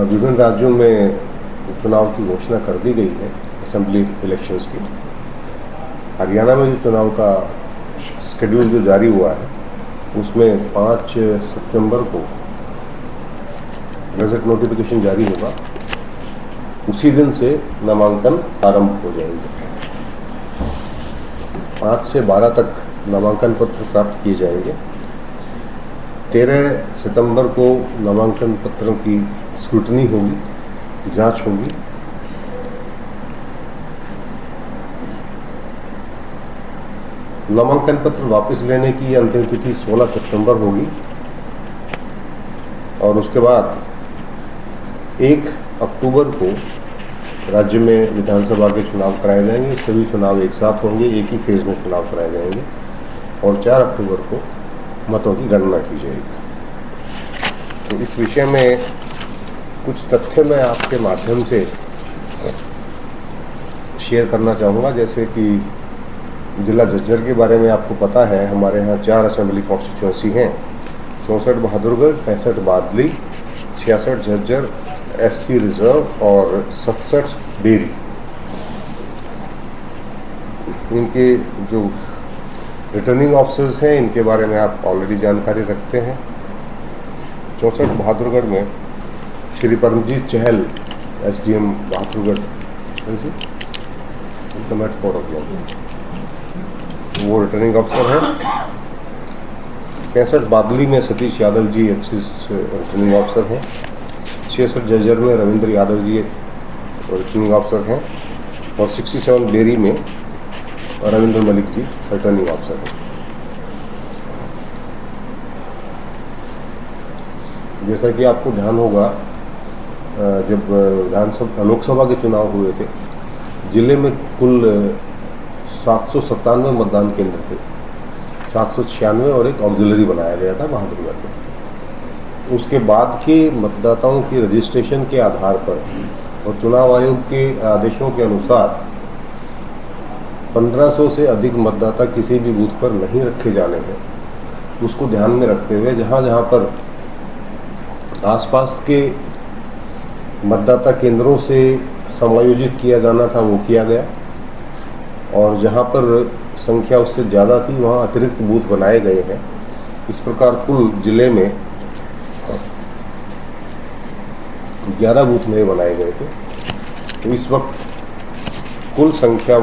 विभिन्न राज्यों में चुनाव की घोषणा कर दी गई है, असेंबली इलेक्शंस की। हरियाणा में जो चुनाव का शेड्यूल जो जारी हुआ है उसमें 5 सितंबर को गजट नोटिफिकेशन जारी होगा। उसी दिन से नामांकन आरंभ हो जाएंगे। 5 से 12 तक नामांकन पत्र प्राप्त किए जाएंगे। 13 सितंबर को नामांकन पत्रों की स्क्रूटनी होगी, जांच होगी। नामांकन पत्र वापस लेने की अंतिम तिथि 16 सितंबर होगी और उसके बाद 1 अक्टूबर को राज्य में विधानसभा के चुनाव कराए जाएंगे। सभी चुनाव एक साथ होंगे, एक ही फेज में चुनाव कराए जाएंगे और 4 अक्टूबर को मतों की गणना की जाएगी। तो इस विषय में कुछ तथ्य मैं आपके माध्यम से शेयर करना चाहूँगा। जैसे कि जिला झज्जर के बारे में आपको पता है, हमारे यहाँ 4 असेंबली कॉन्स्टिट्यूंसी हैं। 64 बहादुरगढ़, 65 बादली, 66 झज्जर SC रिजर्व और 67 बेरी। इनके जो रिटर्निंग ऑफिसर्स हैं इनके बारे में आप ऑलरेडी जानकारी रखते हैं। 64 बहादुरगढ़ में श्री परमजीत चहल SDM बहादुरगढ़ वो रिटर्निंग ऑफिसर हैं। 65 बादली में सतीश यादव जी रिटर्निंग ऑफिसर हैं। 66 झज्जर में रविंद्र यादव जी रिटर्निंग ऑफिसर हैं और 67 बेरी में रविंद्र मलिक जी रिटर्निंग ऑफिसर हैं। जैसा कि आपको ध्यान होगा, जब लोकसभा के चुनाव हुए थे, जिले में कुल 797 मतदान केंद्र थे। 796 और एक ऑक्सिलरी बनाया गया था बहादुरगढ़ में। उसके बाद के मतदाताओं की रजिस्ट्रेशन के आधार पर और चुनाव आयोग के आदेशों के अनुसार 1500 से अधिक मतदाता किसी भी बूथ पर नहीं रखे जाने हैं। उसको ध्यान में रखते हुए जहाँ जहाँ पर आसपास के मतदाता केंद्रों से समायोजित किया जाना था वो किया गया और जहाँ पर संख्या उससे ज़्यादा थी वहाँ अतिरिक्त बूथ बनाए गए हैं। इस प्रकार कुल जिले में 11 बूथ नए बनाए गए थे। तो इस वक्त कुल संख्या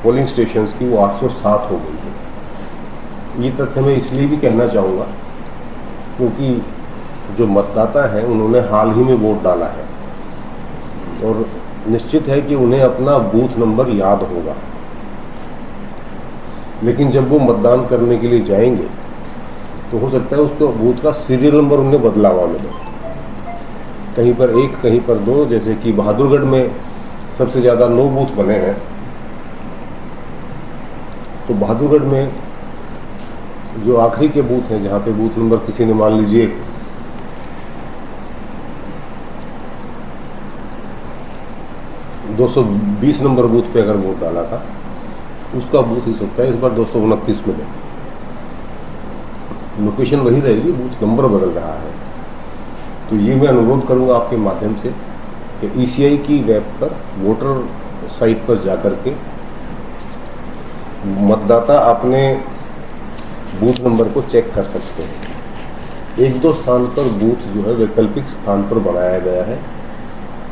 पोलिंग स्टेशंस की वो 807 हो गई है। ये तथ्य मैं इसलिए भी कहना चाहूँगा क्योंकि जो मतदाता हैं उन्होंने हाल ही में वोट डाला है और निश्चित है कि उन्हें अपना बूथ नंबर याद होगा, लेकिन जब वो मतदान करने के लिए जाएंगे तो हो सकता है उसको बूथ का सीरियल नंबर उन्हें बदला हुआ मिले। कहीं पर 1, कहीं पर 2। जैसे कि बहादुरगढ़ में सबसे ज़्यादा 9 बूथ बने हैं। तो बहादुरगढ़ में जो आखिरी के बूथ हैं, जहाँ पे बूथ नंबर किसी ने मान लीजिए 220 नंबर बूथ पे अगर वोट डाला था, उसका बूथ इस सकता है इस बार 229 में है। लोकेशन वही रहेगी, बूथ नंबर बदल रहा है। तो ये मैं अनुरोध करूंगा आपके माध्यम से कि ECI की वेब पर वोटर साइट पर जाकर के मतदाता अपने बूथ नंबर को चेक कर सकते हैं। 1-2 स्थान पर बूथ जो है वैकल्पिक स्थान पर बनाया गया है।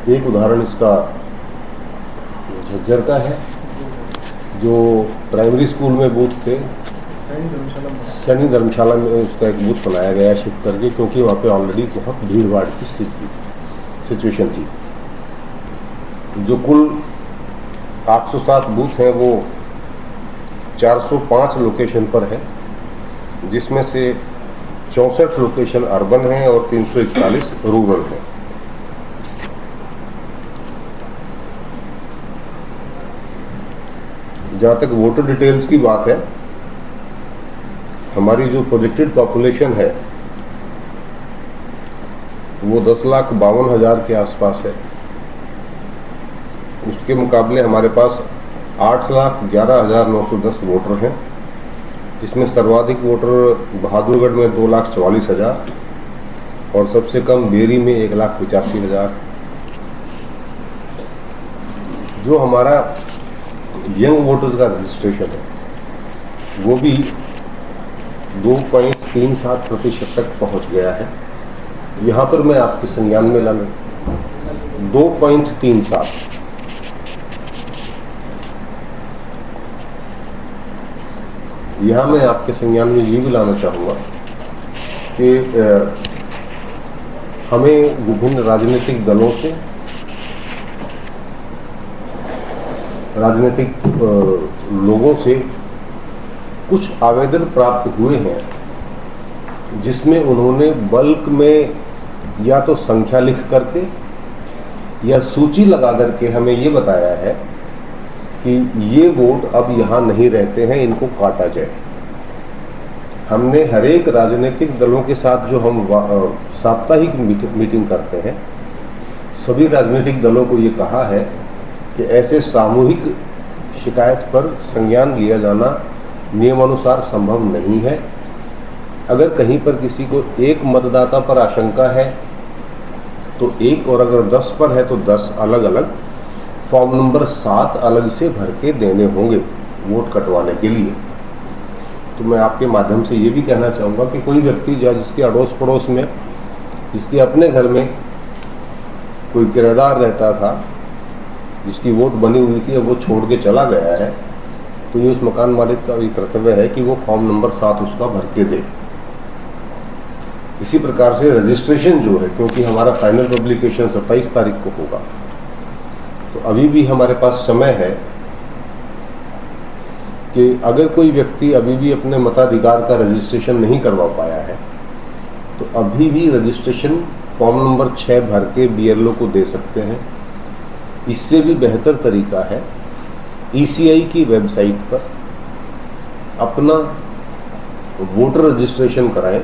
एक उदाहरण इसका झज्जर का है, जो प्राइमरी स्कूल में बूथ थे, सैनी धर्मशाला में उसका एक बूथ बनाया गया शिफ्ट करके, क्योंकि वहाँ पे ऑलरेडी बहुत भीड़ भाड़ की सिचुएशन थी। जो कुल 807 बूथ हैं वो 405 लोकेशन पर है, जिसमें से 64 लोकेशन अर्बन हैं और 341 रूरल हैं। जहाँ तक वोटर डिटेल्स की बात है, हमारी जो प्रोजेक्टेड पॉपुलेशन है वो 10,52,000 के आसपास है। उसके मुकाबले हमारे पास 8,11,910 वोटर हैं, जिसमें सर्वाधिक वोटर बहादुरगढ़ में 2,44,000, और सबसे कम बेरी में 1,85,000। जो हमारा यंग वोटर्स का रजिस्ट्रेशन है वो भी 2.37% तक पहुंच गया है। यहाँ पर मैं आपके संज्ञान में लाना 2.37। यहाँ मैं आपके संज्ञान में ये भी लाना चाहूँगा कि हमें विभिन्न राजनीतिक दलों से, राजनीतिक लोगों से कुछ आवेदन प्राप्त हुए हैं जिसमें उन्होंने बल्क में या तो संख्या लिख करके या सूची लगा करके हमें ये बताया है कि ये वोट अब यहाँ नहीं रहते हैं, इनको काटा जाए। हमने हर एक राजनीतिक दलों के साथ जो हम साप्ताहिक मीटिंग करते हैं, सभी राजनीतिक दलों को ये कहा है कि ऐसे सामूहिक शिकायत पर संज्ञान लिया जाना नियमानुसार संभव नहीं है। अगर कहीं पर किसी को एक मतदाता पर आशंका है तो एक, और अगर 10 पर है तो 10 अलग अलग फॉर्म नंबर 7 अलग से भर के देने होंगे वोट कटवाने के लिए। तो मैं आपके माध्यम से ये भी कहना चाहूँगा कि कोई व्यक्ति जिसके अड़ोस पड़ोस में, जिसके अपने घर में कोई किराएदार रहता था, जिसकी वोट बनी हुई थी, अब वो छोड़ के चला गया है, तो ये उस मकान मालिक का भी कर्तव्य है कि वो फॉर्म नंबर 7 उसका भर के दे। इसी प्रकार से रजिस्ट्रेशन जो है, क्योंकि हमारा फाइनल पब्लिकेशन 27 तारीख को होगा, तो अभी भी हमारे पास समय है कि अगर कोई व्यक्ति अभी भी अपने मताधिकार का रजिस्ट्रेशन नहीं करवा पाया है तो अभी भी रजिस्ट्रेशन फॉर्म नंबर 6 भर के BLO को दे सकते हैं। इससे भी बेहतर तरीका है ECI की वेबसाइट पर अपना वोटर रजिस्ट्रेशन कराएं।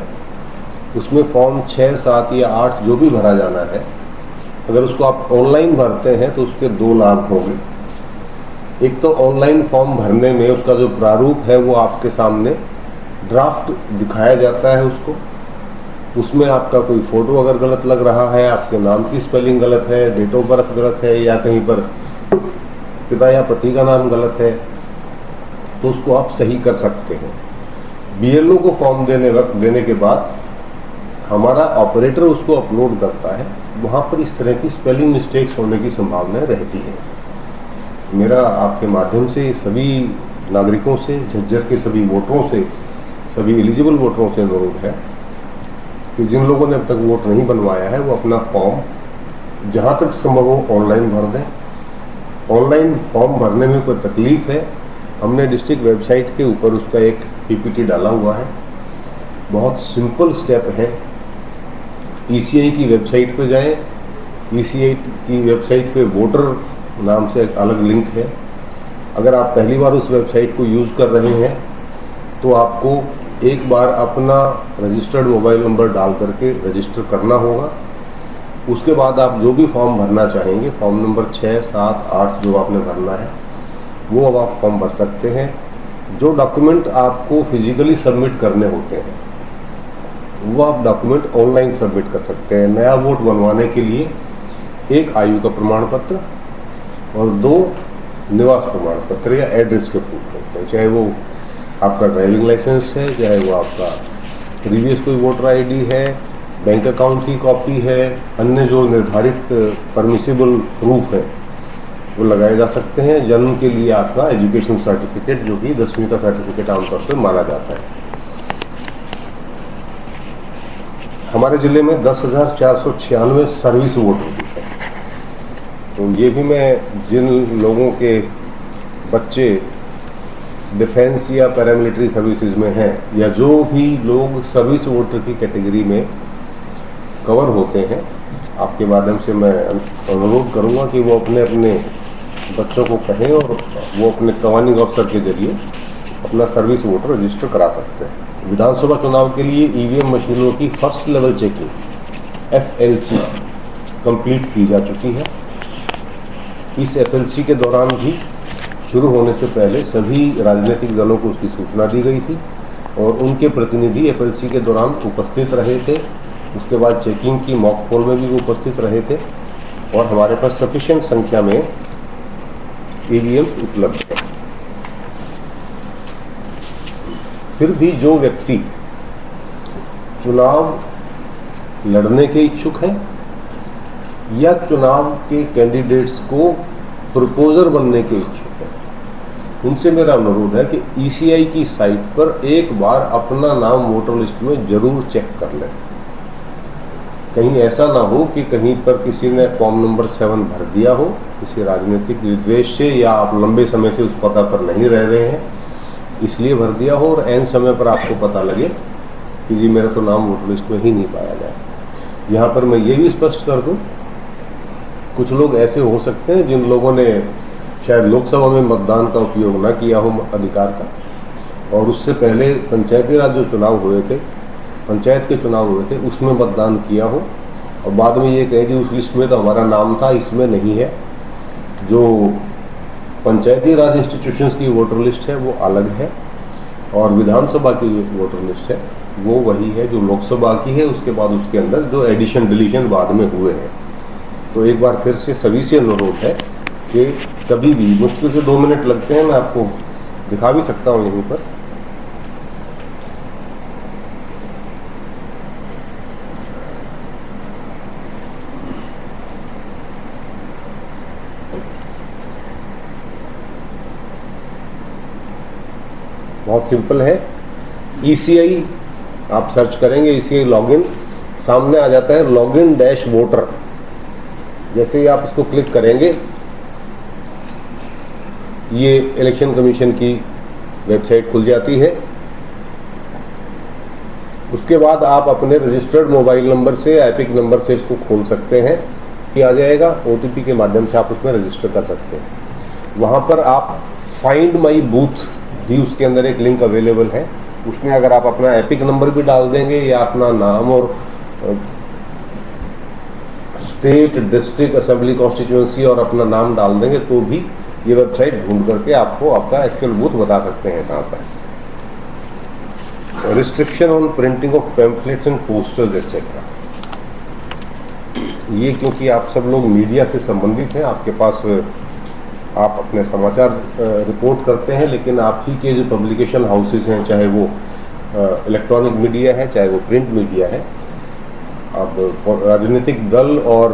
उसमें फॉर्म 6, 7 या 8 जो भी भरा जाना है, अगर उसको आप ऑनलाइन भरते हैं तो उसके 2 लाभ होंगे। एक तो ऑनलाइन फॉर्म भरने में उसका जो प्रारूप है वो आपके सामने ड्राफ्ट दिखाया जाता है उसको, उसमें आपका कोई फ़ोटो अगर गलत लग रहा है, आपके नाम की स्पेलिंग गलत है, डेट ऑफ बर्थ गलत है, या कहीं पर पिता या पति का नाम गलत है, तो उसको आप सही कर सकते हैं। BLO को फॉर्म देने के बाद हमारा ऑपरेटर उसको अपलोड करता है, वहाँ पर इस तरह की स्पेलिंग मिस्टेक्स होने की संभावना रहती है। मेरा आपके माध्यम से सभी नागरिकों से, झज्जर के सभी वोटरों से, सभी एलिजिबल वोटरों से अनुरोध है कि जिन लोगों ने अब तक वोट नहीं बनवाया है वो अपना फॉर्म जहाँ तक संभव हो ऑनलाइन भर दें। ऑनलाइन फॉर्म भरने में कोई तकलीफ़ है, हमने डिस्ट्रिक्ट वेबसाइट के ऊपर उसका एक PPT डाला हुआ है। बहुत सिंपल स्टेप है। ECI की वेबसाइट पे जाएं, ECI की वेबसाइट पे वोटर नाम से एक अलग लिंक है। अगर आप पहली बार उस वेबसाइट को यूज़ कर रहे हैं तो आपको एक बार अपना रजिस्टर्ड मोबाइल नंबर डाल करके रजिस्टर करना होगा। उसके बाद आप जो भी फॉर्म भरना चाहेंगे, फॉर्म नंबर 6, 7, 8 जो आपने भरना है वो अब आप फॉर्म भर सकते हैं। जो डॉक्यूमेंट आपको फिजिकली सबमिट करने होते हैं वो आप डॉक्यूमेंट ऑनलाइन सबमिट कर सकते हैं। नया वोट बनवाने के लिए 1 आयु का प्रमाण पत्र और 2 निवास प्रमाण पत्र या एड्रेस के प्रूफ होते हैं, चाहे वो आपका ड्राइविंग लाइसेंस है, चाहे वो आपका प्रीवियस कोई वोटर ID है, बैंक अकाउंट की कॉपी है, अन्य जो निर्धारित परमिसिबल प्रूफ है वो लगाए जा सकते हैं। जन्म के लिए आपका एजुकेशन सर्टिफिकेट, जो कि 10वीं का सर्टिफिकेट आमतौर पर माना जाता है। हमारे ज़िले में 10,496 सर्विस वोटर भी है। तो ये भी मैं जिन लोगों के बच्चे डिफेंस या पैरामिलिट्री सर्विसेज में हैं, या जो भी लोग सर्विस वोटर की कैटेगरी में कवर होते हैं, आपके माध्यम से मैं अनुरोध करूंगा कि वो अपने अपने बच्चों को कहें और वो अपने कमांडिंग अफसर के जरिए अपना सर्विस वोटर रजिस्टर करा सकते हैं। विधानसभा चुनाव के लिए EVM मशीनों की first level checking FLC complete की जा चुकी है। इस FLC के दौरान भी शुरू होने से पहले सभी राजनीतिक दलों को उसकी सूचना दी गई थी और उनके प्रतिनिधि FLC के दौरान उपस्थित रहे थे। उसके बाद चेकिंग की मॉक पोल में भी वो उपस्थित रहे थे और हमारे पास सफिशिएंट संख्या में ईवीएम उपलब्ध है। फिर भी जो व्यक्ति चुनाव लड़ने के इच्छुक हैं या चुनाव के कैंडिडेट्स को प्रपोजर बनने के इच्छुक हैं, उनसे मेरा अनुरोध है कि ईसीआई की साइट पर एक बार अपना नाम वोटर लिस्ट में जरूर चेक कर लें। कहीं ऐसा ना हो कि कहीं पर किसी ने फॉर्म नंबर 7 भर दिया हो किसी राजनीतिक विद्वेष से, या आप लंबे समय से उस पता पर नहीं रह रहे हैं इसलिए भर दिया हो और ऐन समय पर आपको पता लगे कि जी मेरा तो नाम वोटर लिस्ट में ही नहीं पाया गया। यहाँ पर मैं ये भी स्पष्ट कर दूं, कुछ लोग ऐसे हो सकते हैं जिन लोगों ने शायद लोकसभा में मतदान का उपयोग ना किया हो अधिकार का, और उससे पहले पंचायती राज जो चुनाव हुए थे, पंचायत के चुनाव हुए थे, उसमें मतदान किया हो और बाद में ये कहे कि उस लिस्ट में तो हमारा नाम था, इसमें नहीं है। जो पंचायती राज इंस्टीट्यूशंस की वोटर लिस्ट है वो अलग है और विधानसभा की वोटर लिस्ट है वो वही है जो लोकसभा की है। उसके बाद उसके अंदर जो एडिशन डिलीशन बाद में हुए हैं। तो एक बार फिर से सभी से अनुरोध है कि कभी भी, मुश्किल से 2 मिनट लगते हैं, मैं आपको दिखा भी सकता हूँ यहीं पर, बहुत सिंपल है। ईसीआई आप सर्च करेंगे, ईसीआई लॉगिन, सामने आ जाता है लॉगिन डैश वोटर। जैसे ही आप इसको क्लिक करेंगे ये इलेक्शन कमीशन की वेबसाइट खुल जाती है। उसके बाद आप अपने रजिस्टर्ड मोबाइल नंबर से, एपिक नंबर से इसको खोल सकते हैं। ये आ जाएगा, ओटीपी के माध्यम से आप उसमें रजिस्टर कर सकते हैं। वहाँ पर आप फाइंड माई बूथ भी, उसके अंदर एक लिंक अवेलेबल है, उसमें अगर आप अपना एपिक नंबर भी डाल देंगे या अपना नाम और स्टेट, डिस्ट्रिक्ट, असेंबली, कॉन्स्टिट्यूएंसी और अपना नाम डाल देंगे तो भी ये वेबसाइट ढूंढ करके आपको आपका एक्चुअल बूथ बता सकते हैं कहाँ पर। Restriction on printing of pamphlets and posters etcetera, ये क्योंकि आप सब लोग मीडिया से संबंधित हैं, आपके पास आप अपने समाचार रिपोर्ट करते हैं, लेकिन आप ही के जो पब्लिकेशन हाउसेस हैं, चाहे वो इलेक्ट्रॉनिक मीडिया है चाहे वो प्रिंट मीडिया है, अब राजनीतिक दल और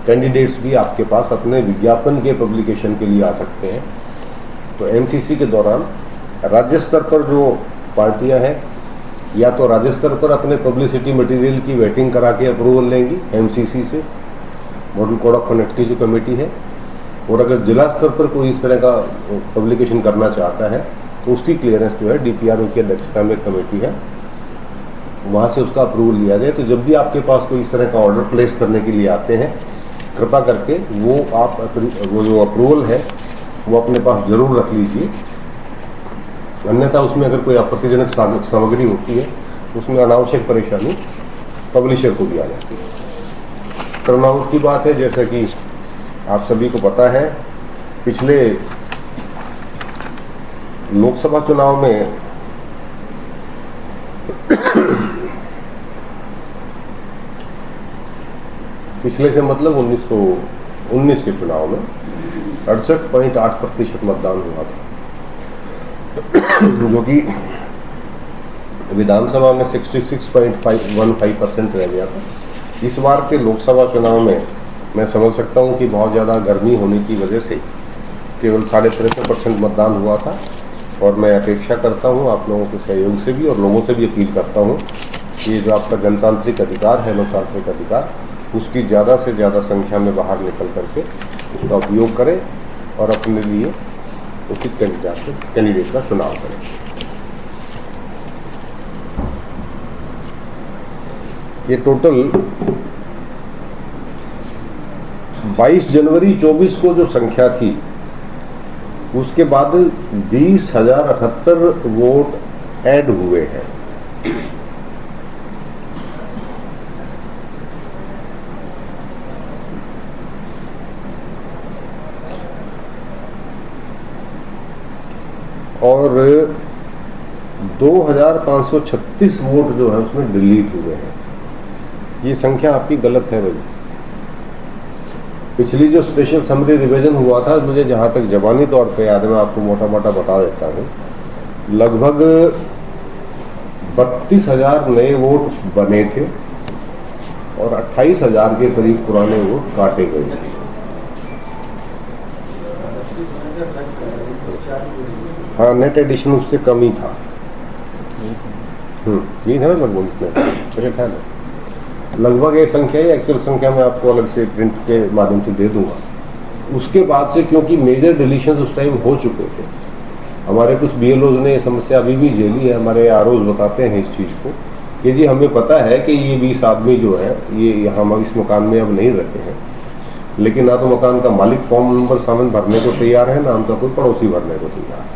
कैंडिडेट्स भी आपके पास अपने विज्ञापन के पब्लिकेशन के लिए आ सकते हैं। तो एमसीसी के दौरान राज्य स्तर पर जो पार्टियां हैं या तो राज्य स्तर पर अपने पब्लिसिटी मटेरियल की वेटिंग करा के अप्रूवल लेंगी एमसीसी से, मॉडल कोड ऑफ कंडक्ट की जो कमेटी है, और अगर जिला स्तर पर कोई इस तरह का पब्लिकेशन करना चाहता है तो उसकी क्लियरेंस जो है डीपीआरओ की अध्यक्षता में कमेटी है, वहाँ से उसका अप्रूवल लिया जाए। तो जब भी आपके पास कोई इस तरह का ऑर्डर प्लेस करने के लिए आते हैं, कृपा करके वो जो अप्रूवल है वो अपने पास जरूर रख लीजिए, अन्यथा उसमें अगर कोई आपत्तिजनक सामग्री होती है उसमें अनावश्यक परेशानी पब्लिशर को भी आ जाती है। टर्नआउट की बात है, जैसा कि आप सभी को पता है, पिछले लोकसभा चुनाव में पिछले से मतलब 1919 के चुनाव में 68.8% मतदान हुआ था, जो कि विधानसभा में 66.15% रह गया था। इस बार के लोकसभा चुनाव में मैं समझ सकता हूं कि बहुत ज़्यादा गर्मी होने की वजह से केवल 63.5% मतदान हुआ था, और मैं अपेक्षा करता हूं आप लोगों के सहयोग से भी और लोगों से भी अपील करता हूं कि ये जो आपका जनतांत्रिक अधिकार है, लोकतांत्रिक अधिकार, उसकी ज़्यादा से ज़्यादा संख्या में बाहर निकल करके उसका उपयोग करें और अपने लिए उचित कैंडिडेट का चुनाव करें। ये टोटल 22 जनवरी 24 को जो संख्या थी उसके बाद 20,078 वोट ऐड हुए हैं। और 2,536 वोट जो है उसमें डिलीट हुए हैं। ये संख्या आपकी गलत है भाई। पिछली जो स्पेशल समरी रिवीजन हुआ था, मुझे जहाँ तक ज़बानी तौर पे याद है, मैं आपको मोटा मोटा बता देता हूँ, लगभग 32,000 नए वोट बने थे और 28,000 के करीब पुराने वोट काटे गए थे। हाँ, नेट एडिशन उससे कम ही था। यही था ना लगभग, इतने मेरे ख्याल है लगभग ये संख्या है। एक्चुअल संख्या मैं आपको अलग से प्रिंट के माध्यम से दे दूंगा। उसके बाद से क्योंकि मेजर डिलीशन उस टाइम हो चुके थे, हमारे कुछ BLOs ने ये समस्या अभी भी झेली है। हमारे ROs बताते हैं इस चीज़ को कि जी हमें पता है कि ये 20 आदमी जो है ये यहाँ इस मकान में अब नहीं रहते हैं, लेकिन ना तो मकान का मालिक फॉर्म नंबर सामान भरने को तैयार है, ना उनका कोई पड़ोसी भरने को तैयार है।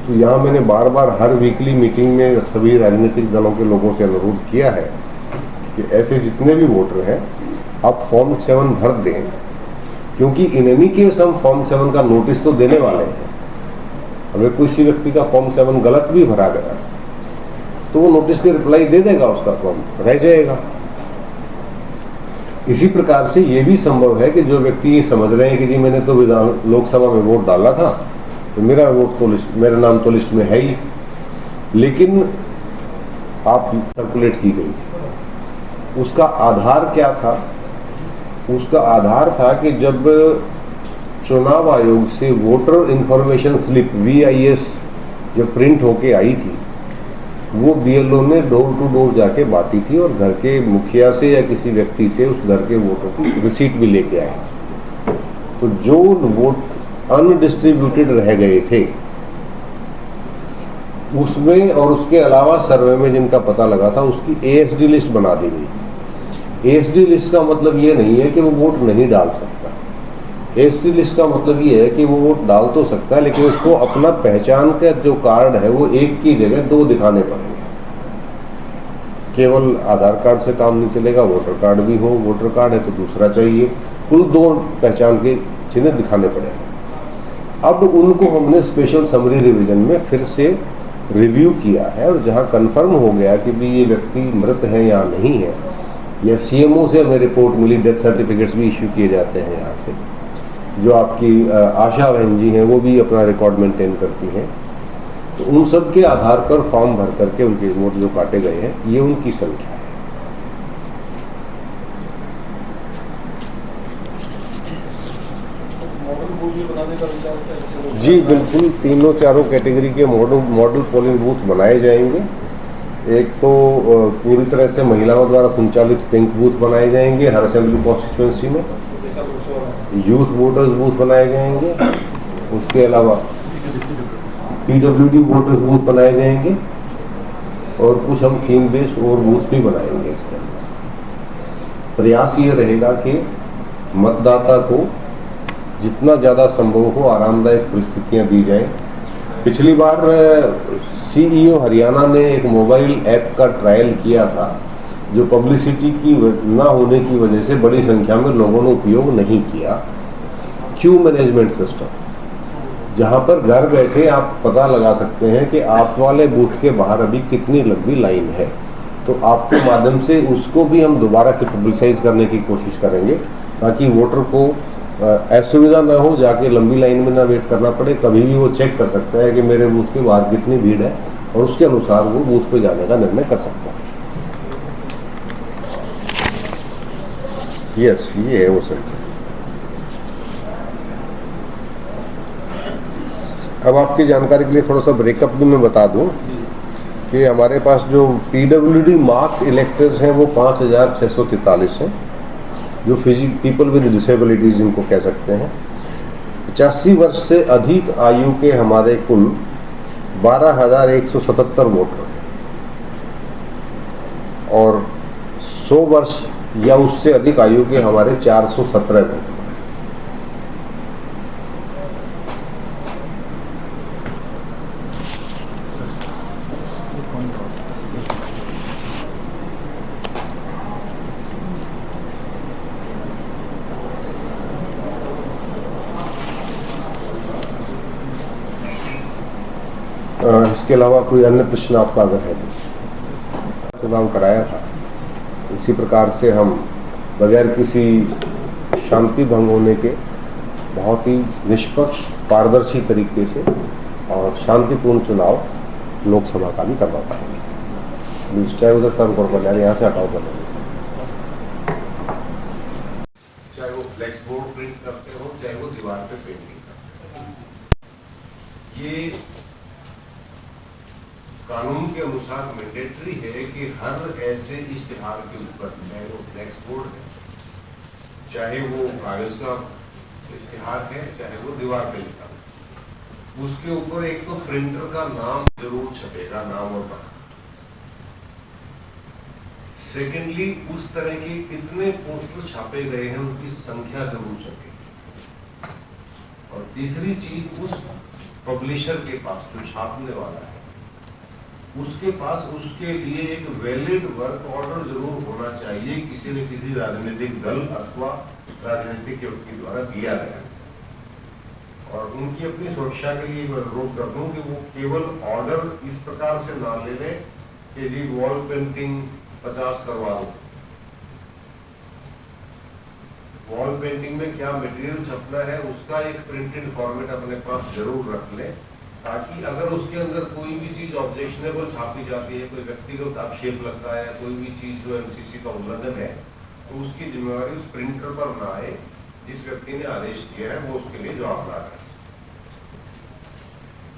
तो यहाँ मैंने बार बार हर वीकली मीटिंग में सभी राजनीतिक दलों के लोगों से अनुरोध किया है कि ऐसे जितने भी वोटर हैं आप फॉर्म 7 भर दें, क्योंकि इन एनी केस हम फॉर्म 7 का नोटिस तो देने वाले हैं। अगर किसी व्यक्ति का फॉर्म 7 गलत भी भरा गया तो वो नोटिस की रिप्लाई दे देगा, उसका फॉर्म रह जाएगा। इसी प्रकार से ये भी संभव है कि जो व्यक्ति ये समझ रहे हैं कि जी मैंने तो लोकसभा में वोट डाला था तो मेरा वोट तो लिस्ट, मेरा नाम तो लिस्ट में है ही, लेकिन आप सर्कुलेट की गई थी। उसका आधार क्या था? उसका आधार था कि जब चुनाव आयोग से वोटर इंफॉर्मेशन स्लिप VIS जब प्रिंट होके आई थी, वो BLO ने डोर टू डोर जाके बांटी थी और घर के मुखिया से या किसी व्यक्ति से उस घर के वोटों की रिसीट भी लेके आए। तो जो वोट अनडिस्ट्रीब्यूटेड रह गए थे उसमें और उसके अलावा सर्वे में जिनका पता लगा था उसकी ASD लिस्ट बना दी गई। ASD लिस्ट का मतलब ये नहीं है कि वो वोट नहीं डाल सकता। ASD लिस्ट का मतलब ये है कि वो वोट डाल तो सकता है, लेकिन उसको अपना पहचान का जो कार्ड है वो एक की जगह 2 दिखाने पड़ेंगे। केवल आधार कार्ड से काम नहीं चलेगा, वोटर कार्ड भी हो, वोटर कार्ड है तो दूसरा चाहिए, कुल 2 पहचान के चिन्ह दिखाने पड़ेंगे। अब उनको हमने स्पेशल समरी रिवीजन में फिर से रिव्यू किया है और जहां कंफर्म हो गया कि भी ये व्यक्ति मृत है या नहीं है, या CMO से हमें रिपोर्ट मिली, डेथ सर्टिफिकेट्स भी इश्यू किए जाते हैं यहाँ से, जो आपकी आशा बहन जी हैं वो भी अपना रिकॉर्ड मेंटेन करती हैं, तो उन सब के आधार पर फॉर्म भर करके उनके वोट जो काटे गए हैं ये उनकी संख्या है। जी बिल्कुल, तीनों चारों कैटेगरी के मॉडल पोलिंग बूथ बनाए जाएंगे। एक तो पूरी तरह से महिलाओं द्वारा संचालित पिंक बूथ बनाए जाएंगे हर असेंबली कॉन्स्टिट्यूंसी में, यूथ वोटर्स बूथ बनाए जाएंगे, उसके अलावा PWD वोटर्स बूथ बनाए जाएंगे और कुछ हम थीम बेस्ड और बूथ भी बनाएंगे। इसके अंदर प्रयास ये रहेगा कि मतदाता को जितना ज़्यादा संभव हो आरामदायक परिस्थितियां दी जाएं। पिछली बार CEO हरियाणा ने एक मोबाइल ऐप का ट्रायल किया था, जो पब्लिसिटी की ना होने की वजह से बड़ी संख्या में लोगों ने उपयोग नहीं किया। क्यू मैनेजमेंट सिस्टम, जहां पर घर बैठे आप पता लगा सकते हैं कि आप वाले बूथ के बाहर अभी कितनी लंबी लाइन है, तो आपके माध्यम से उसको भी हम दोबारा से पब्लिसाइज करने की कोशिश करेंगे ताकि वोटर को असुविधा ना हो, जाके लंबी लाइन में ना वेट करना पड़े। कभी भी वो चेक कर सकता है कि मेरे बूथ के बाहर कितनी भीड़ है और उसके अनुसार वो बूथ पे जाने का निर्णय कर सकता है। यस, ये है वो संख्या। अब आपकी जानकारी के लिए थोड़ा सा ब्रेकअप भी मैं बता दूं कि हमारे पास जो PWD मार्क्ड इलेक्टर्स हैं वो 5,643 हैं, जो पीपल विद डिसेबिलिटीज जिनको कह सकते हैं। 85 वर्ष से अधिक आयु के हमारे कुल 12,177 वोटर हैं और 100 वर्ष या उससे अधिक आयु के हमारे 417 वोटर हैं। इसके अलावा कोई अन्य प्रश्न आपका अगर है तो? चुनाव कराया था इसी प्रकार से हम बगैर किसी शांति भंग होने के बहुत ही निष्पक्ष पारदर्शी तरीके से और शांतिपूर्ण चुनाव लोकसभा का भी करवा पाएंगे। चाहे उधर सर यार यहाँ से हटाओ कर, चाहे वो फ्लेक्स बोर्ड प्रिंट करते हो, चाहे वो दीवार पे पेंटिंग करते हो, ये कानून के अनुसार मैंडेटरी है कि हर ऐसे इश्तिहार के ऊपर, चाहे वो फ्लेक्स बोर्ड है, चाहे वो कागज का इश्तिहार है, चाहे वो दीवार पे लिखा हो, उसके ऊपर एक तो प्रिंटर का नाम जरूर छपेगा, नाम और पता। सेकेंडली, उस तरह के कितने पोस्टर छापे गए हैं उनकी संख्या जरूर छपेगी। और तीसरी चीज, उस पब्लिशर के पास जो छापने वाला है उसके पास उसके लिए एक वैलिड वर्क ऑर्डर जरूर होना चाहिए, किसी न किसी राजनीतिक दल अथवा राजनीतिक व्यक्ति द्वारा दिया गया। और उनकी अपनी सुरक्षा के लिए मैं अनुरोध कर दूं कि वो केवल ऑर्डर इस प्रकार से ना ले लें कि जी वॉल पेंटिंग 50 करवा दो। वॉल पेंटिंग में क्या मटेरियल छपना है उसका एक प्रिंटेड फॉर्मेट अपने पास जरूर रख लें, ताकि अगर उसके अंदर कोई भी चीज ऑब्जेक्शनेबल छापी जाती है, कोई व्यक्तिगत आक्षेप लगता है, कोई भी चीज जो एमसीसी का उल्लंघन है, तो उसकी जिम्मेवारी उस प्रिंटर पर ना आए, जिस व्यक्ति ने आदेश किया है वो उसके लिए जवाबदार है।